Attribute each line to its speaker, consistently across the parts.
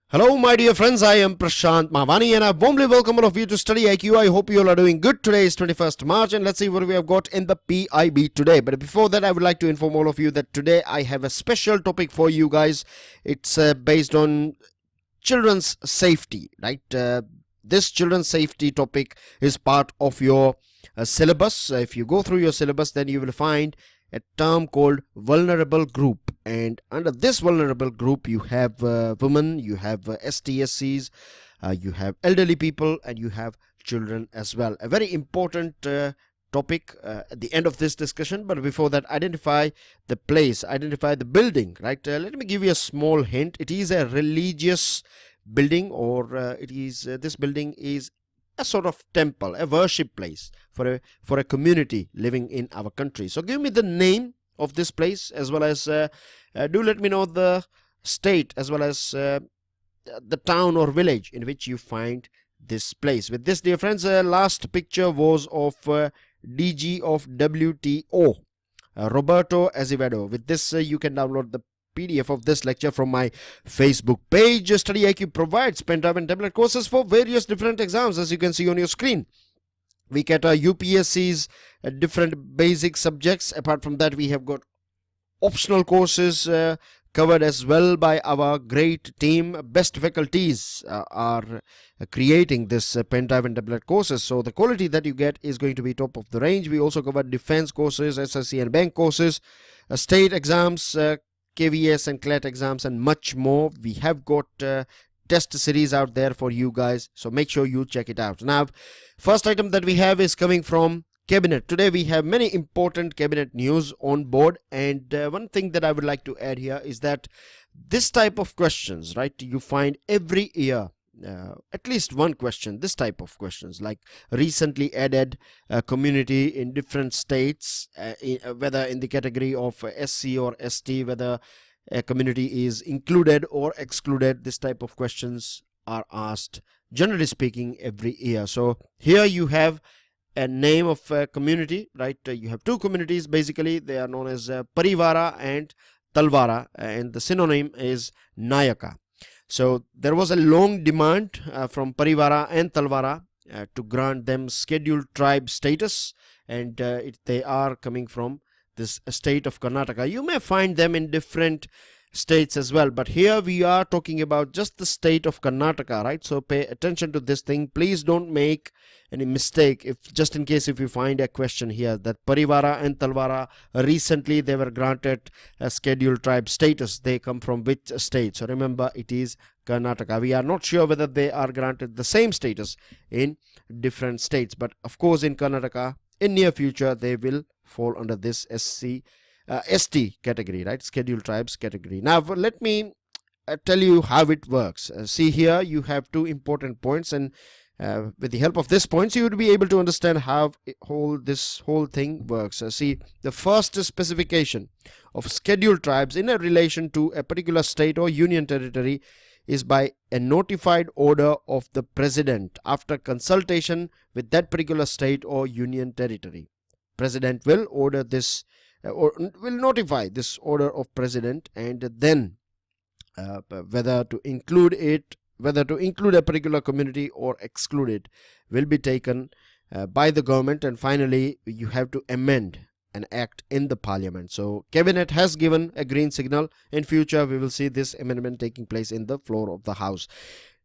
Speaker 1: Hello, my dear friends. I am Prashant Mahvani and I warmly welcome all of you to StudyIQ. I hope you all are doing good. Today is 21st March and let's see what we have got in the PIB today. But before that, I would like to inform all of you that today I have a special topic for you guys. It's based on children's safety, right? This children's safety topic is part of your syllabus. If you go through your syllabus, then you will find a term called vulnerable group, and under this vulnerable group you have women, you have STSCs, you have elderly people, and you have children as well. A very important topic at the end of this discussion. But before that, identify the place, identify the building, right? Let me give you a small hint. It is a religious building, or this building is a sort of temple, a worship place for a community living in our country. So give me the name of this place, as well as do let me know the state, as well as the town or village in which you find this place. With this, dear friends, last picture was of DG of WTO, Roberto Azevedo. With this, you can download the PDF of this lecture from my Facebook page. StudyIQ provides pen drive and tablet courses for various different exams, as you can see on your screen. We cater UPSC's different basic subjects. Apart from that, we have got optional courses covered as well by our great team. Best faculties are creating this pen drive and tablet courses, so the quality that you get is going to be top of the range. We also cover defense courses, SSC and bank courses, state exams, KVS and CLAT exams, and much more. We have got test series out there for you guys, so make sure you check it out. Now, first item that we have is coming from cabinet. Today we have many important cabinet news on board, and one thing that I would like to add here is that this type of questions, right, you find every year. At least one question, this type of questions, like recently added community in different states, whether in the category of SC or ST, whether a community is included or excluded. This type of questions are asked, generally speaking, every year. So here you have a name of a community, right? You have two communities, basically. They are known as Parivara and Talwara, and the synonym is Nayaka. So there was a long demand from Parivara and Talwara to grant them scheduled tribe status, and they are coming from this state of Karnataka. You may find them in different states as well, but here we are talking about just the state of Karnataka, right? So pay attention to this thing. Please don't make any mistake, if just in case if you find a question here that Parivara and Talwara recently they were granted a scheduled tribe status. They come from which state? So remember, it is Karnataka. We are not sure whether they are granted the same status in different states, but of course in Karnataka in near future they will fall under this ST category, right? Scheduled tribes category. Now let me tell you how it works. See, here you have two important points, and with the help of these points you would be able to understand how this whole thing works. See, the first specification of scheduled tribes in a relation to a particular state or union territory is by a notified order of the president after consultation with that particular state or union territory. President will order this or will notify this order of president, and then whether to include a particular community or exclude it will be taken by the government, and finally you have to amend an act in the parliament. So cabinet has given a green signal. In future we will see this amendment taking place in the floor of the house.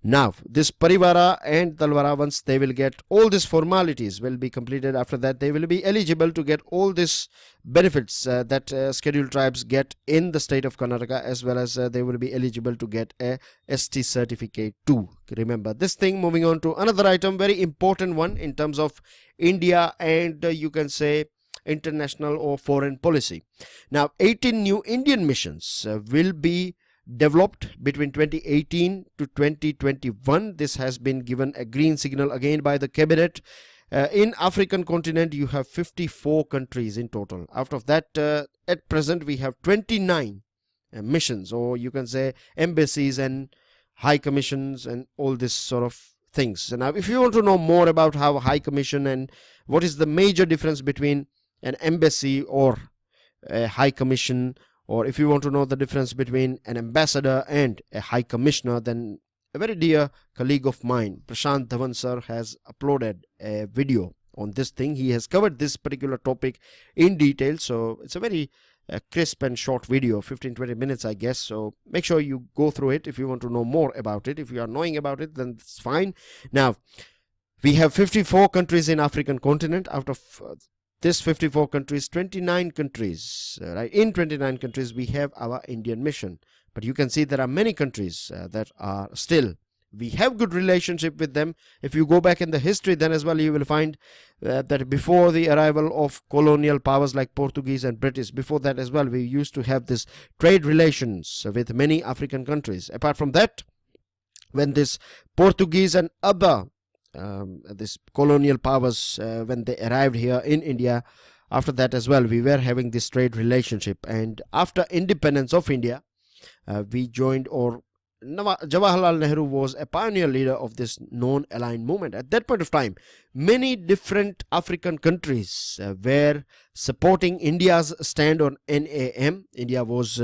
Speaker 1: Now this Parivara and Talwara, once they will get all these formalities will be completed, after that they will be eligible to get all these benefits that scheduled tribes get in the state of Karnataka, as well as they will be eligible to get a ST certificate too. Remember this thing. Moving on to another item, very important one in terms of India and you can say international or foreign policy. Now 18 new Indian missions will be developed between 2018 to 2021. This has been given a green signal again by the cabinet. In African continent you have 54 countries in total. Out of that, at present we have 29 missions, or you can say embassies and high commissions and all this sort of things. So now if you want to know more about how high commission and what is the major difference between an embassy or a high commission, or if you want to know the difference between an ambassador and a high commissioner, then a very dear colleague of mine, Prashant Dhawan sir, has uploaded a video on this thing. He has covered this particular topic in detail, so it's a very crisp and short video, 15-20 minutes I guess. So make sure you go through it if you want to know more about it. If you are knowing about it, then it's fine. Now, we have 54 countries in African continent. Out of this 54 countries, 29 countries, right? In 29 countries, we have our Indian mission. But you can see there are many countries that are still, we have good relationship with them. If you go back in the history, then as well, you will find that before the arrival of colonial powers like Portuguese and British, before that as well, we used to have this trade relations with many African countries. Apart from that, when this Portuguese and other this colonial powers, when they arrived here in India, after that as well, we were having this trade relationship. And after independence of India, we joined, or Jawaharlal Nehru was a pioneer leader of this non-aligned movement. At that point of time, many different African countries were supporting India's stand on NAM. India was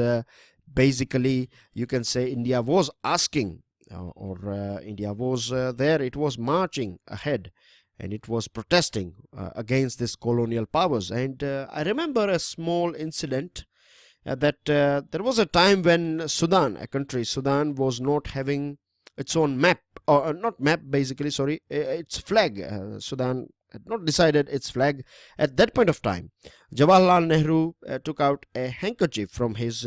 Speaker 1: basically, you can say, India was asking, India was there, it was marching ahead, and it was protesting against this colonial powers. And I remember a small incident that there was a time when Sudan was not having its own map, or not map basically, sorry, its flag. Sudan had not decided its flag. At that point of time, Jawaharlal Nehru took out a handkerchief from his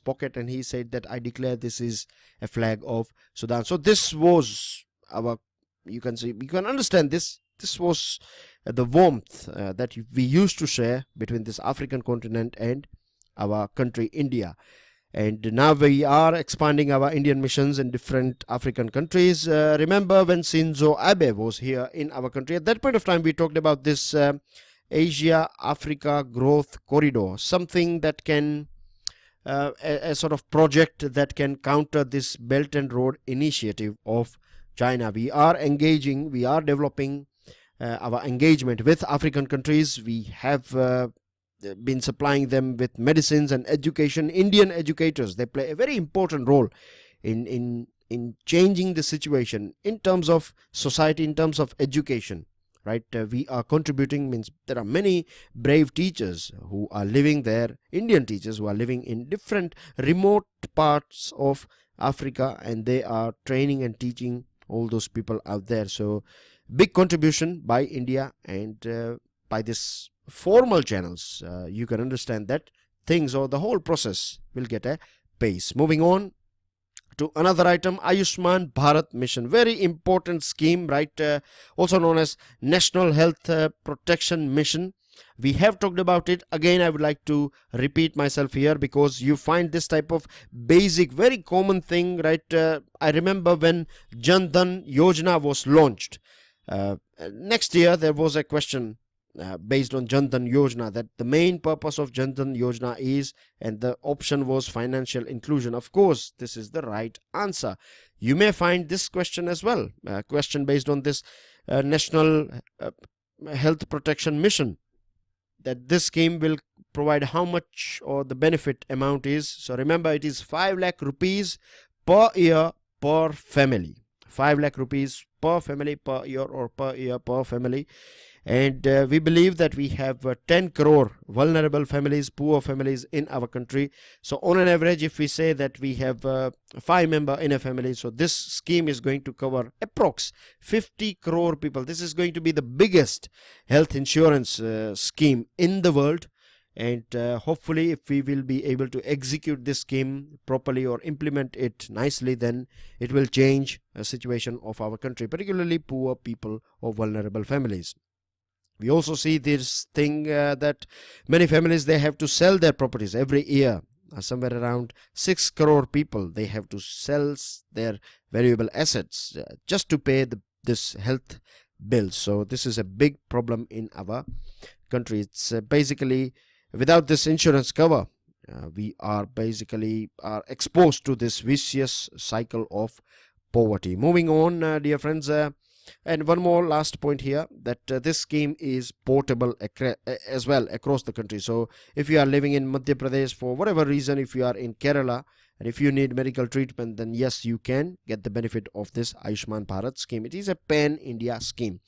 Speaker 1: pocket, and he said that I declare this is a flag of Sudan. So this was our, you can understand this was the warmth that we used to share between this African continent and our country India. And now we are expanding our Indian missions in different African countries. Remember when Shinzo Abe was here in our country, at that point of time we talked about this Asia-Africa growth corridor, something that can a sort of project that can counter this Belt and Road initiative of China. We are engaging, we are developing our engagement with African countries. We have been supplying them with medicines and education. Indian educators, they play a very important role in changing the situation in terms of society, in terms of education, right? We are contributing, means there are many brave teachers who are living there, Indian teachers who are living in different remote parts of Africa, and they are training and teaching all those people out there. So big contribution by India, and by this formal channels, you can understand that things, or the whole process, will get a pace. Moving on to another item, Ayushman Bharat mission, very important scheme, right? Also known as National Health Protection Mission. We have talked about it. Again, I would like to repeat myself here, because you find this type of basic, very common thing, right? I remember when Jan Dhan Yojana was launched. Next year, there was a question based on Jan Dhan Yojana, that the main purpose of Jan Dhan Yojana is, and the option was financial inclusion. Of course, this is the right answer. You may find this question as well, a question based on this National Health Protection Mission, that this scheme will provide how much, or the benefit amount is. So remember, it is 5 lakh rupees per year per family. 5 lakh rupees per family per year, or per year per family. And we believe that we have 10 crore vulnerable families, poor families in our country. So on an average, if we say that we have 5 members in a family, so this scheme is going to cover approx 50 crore people. This is going to be the biggest health insurance scheme in the world. And hopefully, if we will be able to execute this scheme properly, or implement it nicely, then it will change the situation of our country, particularly poor people or vulnerable families. We also see this thing that many families, they have to sell their properties every year. Somewhere around 6 crore people, they have to sell their valuable assets just to pay this health bill. So this is a big problem in our country. It's basically, without this insurance cover, we are basically exposed to this vicious cycle of poverty. Moving on, dear friends, And one more last point here, that this scheme is portable as well across the country. So if you are living in Madhya Pradesh for whatever reason, if you are in Kerala and if you need medical treatment, then yes, you can get the benefit of this Ayushman Bharat scheme. It is a pan-India scheme.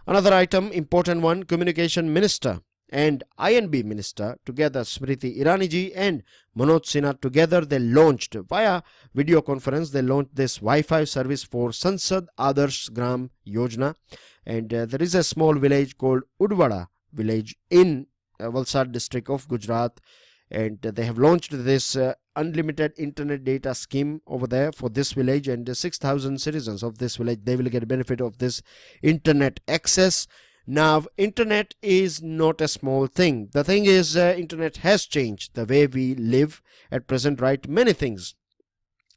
Speaker 1: Another item, important one, Communication Minister and INB Minister together, Smriti Irani ji and Manoj Sinha together, they launched via video conference, they launched this Wi-Fi service for Sansad Adarsh Gram Yojana. And there is a small village called Udwada village in Valsad district of Gujarat, and they have launched this unlimited internet data scheme over there for this village, and 6,000 citizens of this village, they will get benefit of this internet access. Now, internet is not a small thing. The thing is, internet has changed the way we live at present, right? Many things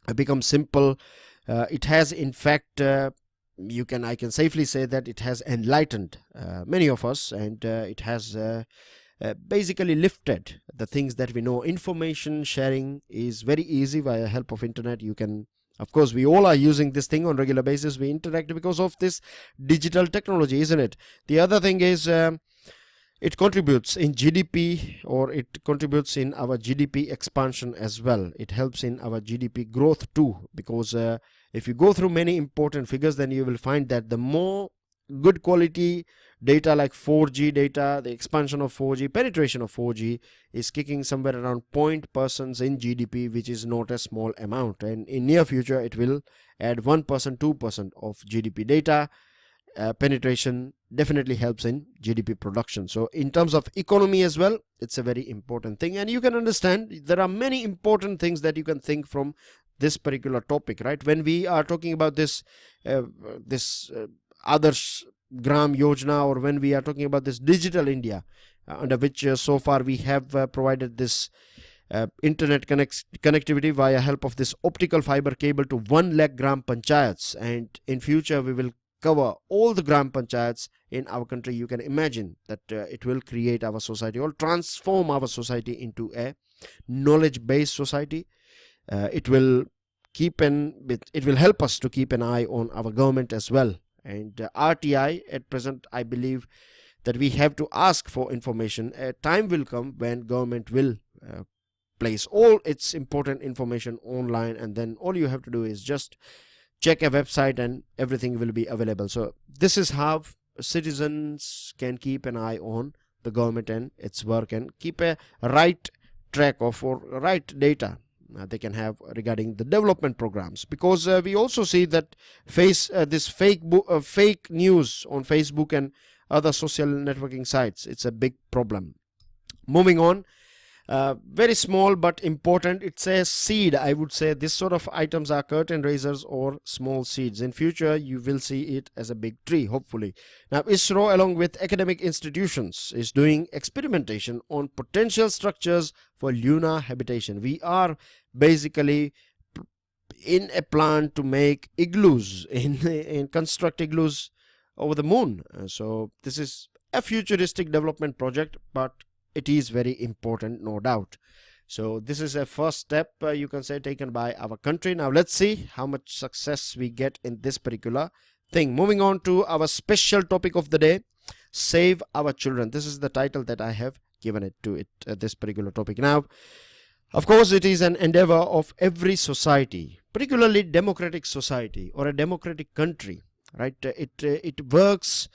Speaker 1: have become simple. It has, in fact, I can safely say that it has enlightened many of us, and it has basically lifted the things that we know. Information sharing is very easy via help of internet. You can, of course, we all are using this thing on regular basis. We interact because of this digital technology, isn't it? The other thing is it contributes in GDP, or it contributes in our GDP expansion as well. It helps in our GDP growth too, because if you go through many important figures, then you will find that the more good quality data like 4G data, the expansion of 4G, penetration of 4G is kicking somewhere around 0.% in GDP, which is not a small amount, and in near future it will add 1%, 2% of GDP data. Penetration definitely helps in GDP production. So in terms of economy as well, it's a very important thing, and you can understand there are many important things that you can think from this particular topic, right? When we are talking about this Adarsh Gram Yojana, or when we are talking about this digital India, under which so far we have provided this internet connectivity via help of this optical fiber cable to 1 lakh gram panchayats, and in future we will cover all the gram panchayats in our country. You can imagine that it will create our society, or transform our society into a knowledge based society. It will help us to keep an eye on our government as well. And RTI, at present, I believe that we have to ask for information. A time will come when government will place all its important information online, and then all you have to do is just check a website and everything will be available. So this is how citizens can keep an eye on the government and its work, and keep a right track of, or right data they can have regarding the development programs, because we also see that this fake news on Facebook and other social networking sites, it's a big problem. Moving on, very small but important, it's a seed. I would say this sort of items are curtain raisers or small seeds. In future you will see it as a big tree, hopefully. Now ISRO, along with academic institutions, is doing experimentation on potential structures for lunar habitation. We are basically in a plan to make igloos, in construct igloos over the moon. So this is a futuristic development project, but it is very important, no doubt. So this is a first step, you can say, taken by our country. Now let's see how much success we get in this particular thing. Moving on to our special topic of the day, Save Our Children. This is the title that I have given it to this particular topic. Now, of course, it is an endeavor of every society, particularly democratic society or a democratic country, right? It works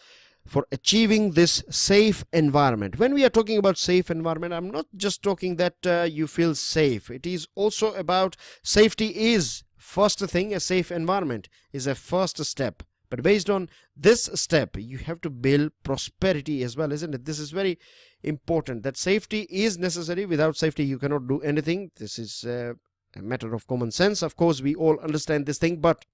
Speaker 1: for achieving this safe environment. When we are talking about safe environment, I'm not just talking that you feel safe. It is also about safety is first thing. A safe environment is a first step. But based on this step, you have to build prosperity as well, isn't it? This is very important, that safety is necessary. Without safety, you cannot do anything. This is a matter of common sense. Of course, we all understand this thing, but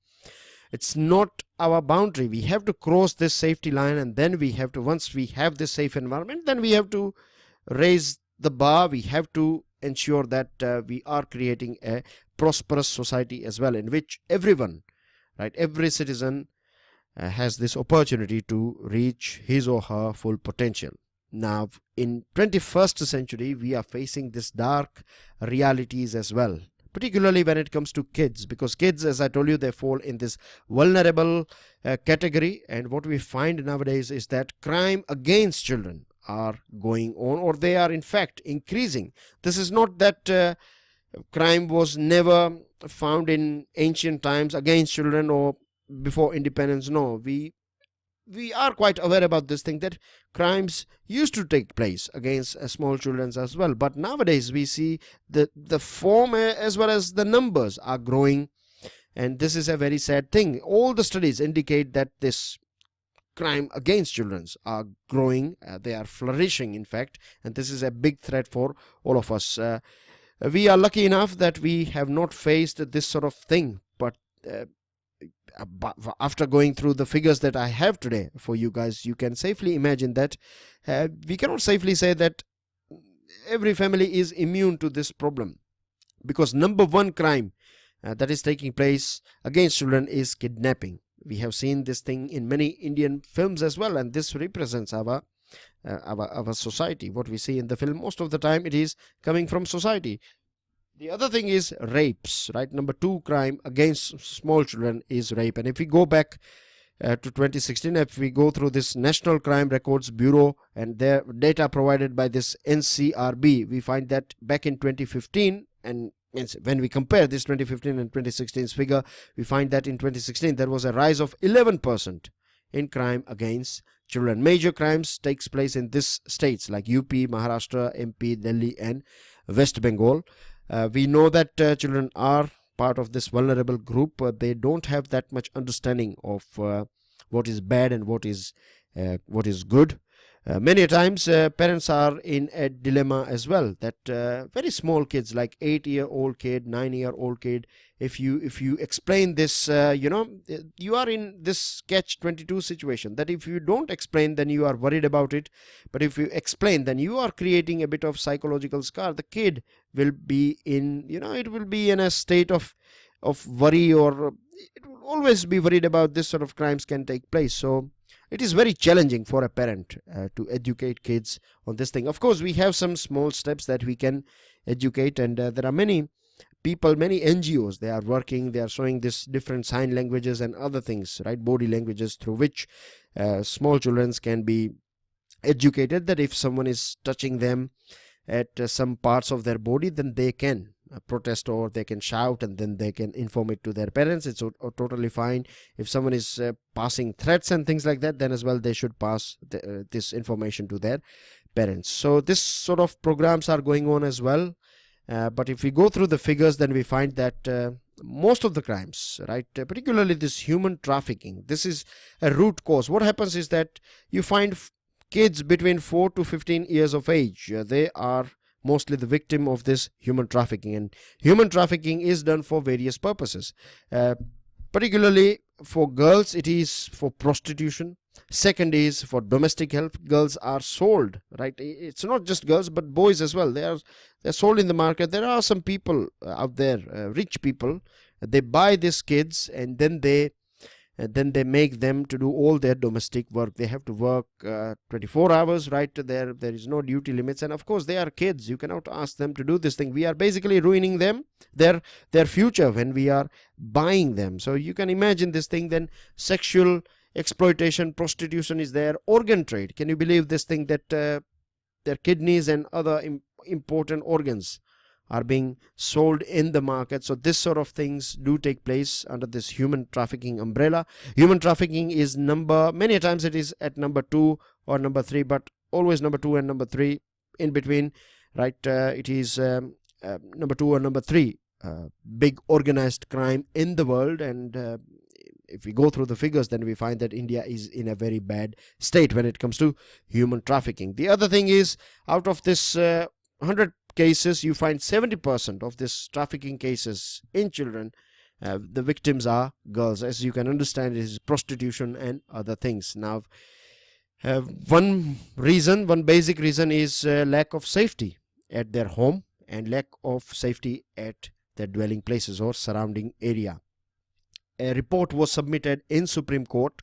Speaker 1: it's not our boundary. We have to cross this safety line, and then we have to, once we have this safe environment, then we have to raise the bar. We have to ensure that we are creating a prosperous society as well, in which everyone, right, every citizen has this opportunity to reach his or her full potential. Now, in 21st century, we are facing this dark realities as well, particularly when it comes to kids, because kids, as I told you, they fall in this vulnerable category. And what we find nowadays is that crime against children are going on, or they are in fact increasing. This is not that crime was never found in ancient times against children or before independence. No, we are quite aware about this thing, that crimes used to take place against small children as well. But nowadays we see the form as well as the numbers are growing, and this is a very sad thing. All the studies indicate that this crime against children are growing, they are flourishing in fact, and this is a big threat for all of us. We are lucky enough that we have not faced this sort of thing, but after going through the figures that I have today for you guys, you can safely imagine that we cannot safely say that every family is immune to this problem, because number one crime that is taking place against children is kidnapping. We have seen this thing in many Indian films as well, and this represents our society. What we see in the film, most of the time it is coming from society. The other thing is rapes, right? Number two crime against small children is rape. And if we go back to 2016, if we go through this National Crime Records Bureau and their data provided by this NCRB, we find that back in 2015, and when we compare this 2015 and 2016's figure, we find that in 2016 there was a rise of 11% in crime against children. Major crimes takes place in these states like UP, Maharashtra, MP, Delhi and West Bengal. We know that children are part of this vulnerable group. They don't have that much understanding of what is bad and what is good. Many times parents are in a dilemma as well, that very small kids like 8-year-old kid, 9-year-old kid, if you explain this, you are in this catch-22 situation, that if you don't explain then you are worried about it, but if you explain then you are creating a bit of psychological scar. The kid will be in, it will be in a state of worry, or it will always be worried about this sort of crimes can take place. So it is very challenging for a parent to educate kids on this thing. Of course, we have some small steps that we can educate, and there are many people, many NGOs, they are working, they are showing this different sign languages and other things, right, body languages, through which small children can be educated, that if someone is touching them at some parts of their body, then they can protest, or they can shout, and then they can inform it to their parents. It's totally fine. If someone is passing threats and things like that, then as well they should pass this information to their parents. So this sort of programs are going on as well. But if we go through the figures, then we find that most of the crimes, right, particularly this human trafficking, this is a root cause. What happens is that you find kids between 4 to 15 years of age, they are mostly the victim of this human trafficking. And human trafficking is done for various purposes. Particularly for girls, it is for prostitution. Second is for domestic help. Girls are sold, right? It's not just girls but boys as well. They're sold in the market. There are some people out there, rich people, they buy these kids, and then they make them to do all their domestic work. They have to work 24 hours, right? There is no duty limits, and of course they are kids. You cannot ask them to do this thing. We are basically ruining them, their future, when we are buying them. So you can imagine this thing. Then sexual exploitation, prostitution is there. Organ trade, can you believe this thing, that their kidneys and other important organs are being sold in the market? So this sort of things do take place under this human trafficking umbrella. Human trafficking is many times it is at number 2 or number 3, but always number 2 and number 3 in between, right? It is number 2 or number 3 big organized crime in the world. And if we go through the figures, then we find that India is in a very bad state when it comes to human trafficking. The other thing is, out of this 100 cases, you find 70% of this trafficking cases in children, the victims are girls. As you can understand, it is prostitution and other things. Now, one basic reason is lack of safety at their home and lack of safety at their dwelling places or surrounding area. A report was submitted in Supreme Court,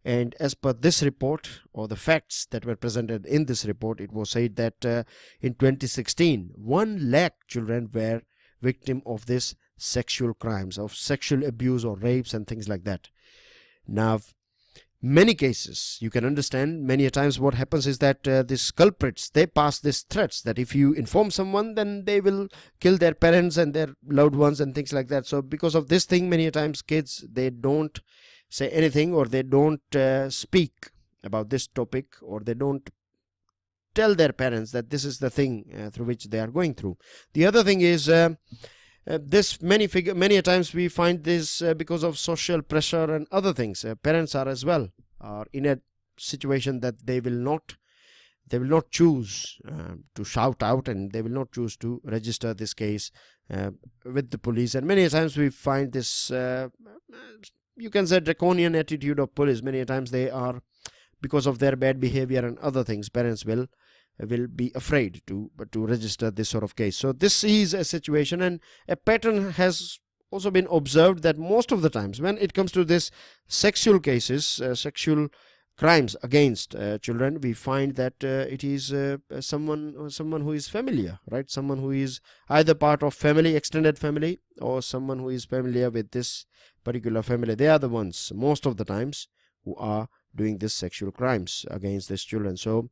Speaker 1: and as per this report, or the facts that were presented in this report, it was said that in 2016, 1 lakh children were victim of this sexual crimes, of sexual abuse or rapes and things like that. Now, many cases, you can understand, many a times what happens is that these culprits, they pass these threats that if you inform someone, then they will kill their parents and their loved ones and things like that. So because of this thing, many a times kids, they don't say anything, or they don't speak about this topic, or they don't tell their parents that this is the thing through which they are going through. The other thing is this many a times we find this because of social pressure and other things. Parents are as well are in a situation that they will not choose to shout out, and they will not choose to register this case with the police. And many a times we find this you can say draconian attitude of police. Many a times they are, because of their bad behavior and other things, parents will be afraid to register this sort of case. So this is a situation, and a pattern has also been observed that most of the times when it comes to this sexual cases, sexual crimes against children, we find that it is someone who is familiar, right? Someone who is either part of family, extended family, or someone who is familiar with this particular family. They are the ones most of the times who are doing this sexual crimes against these children. So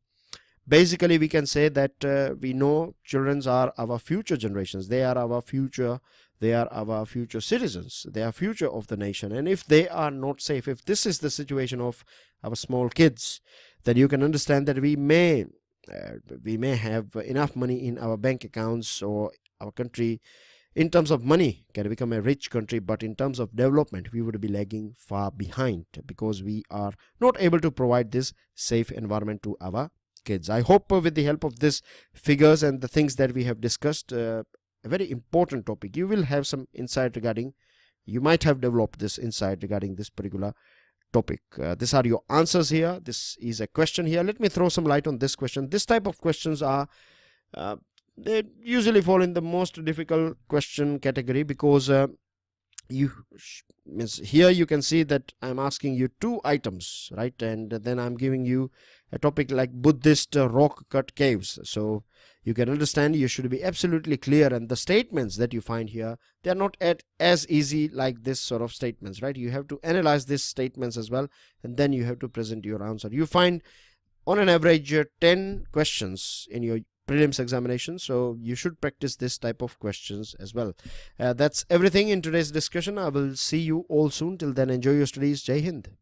Speaker 1: basically we can say that we know children are our future generations. They are our future. They are our future citizens. They are future of the nation. And if they are not safe, if this is the situation of our small kids, then you can understand that we may have enough money in our bank accounts, or our country in terms of money can become a rich country, but in terms of development we would be lagging far behind, because we are not able to provide this safe environment to our kids. I hope with the help of these figures and the things that we have discussed, a very important topic, you will have some insight regarding, you might have developed this insight regarding this particular topic. These are your answers here. This is a question here. Let me throw some light on this question. This type of questions are they usually fall in the most difficult question category, because here you can see that I'm asking you 2 items, right? And then I'm giving you a topic like Buddhist rock cut caves. So you can understand, you should be absolutely clear, and the statements that you find here, they are not as easy like this sort of statements, right? You have to analyze these statements as well, and then you have to present your answer. You find on an average 10 questions in your prelims examination, so you should practice this type of questions as well. That's everything in today's discussion. I will see you all soon. Till then, enjoy your studies. Jai Hind.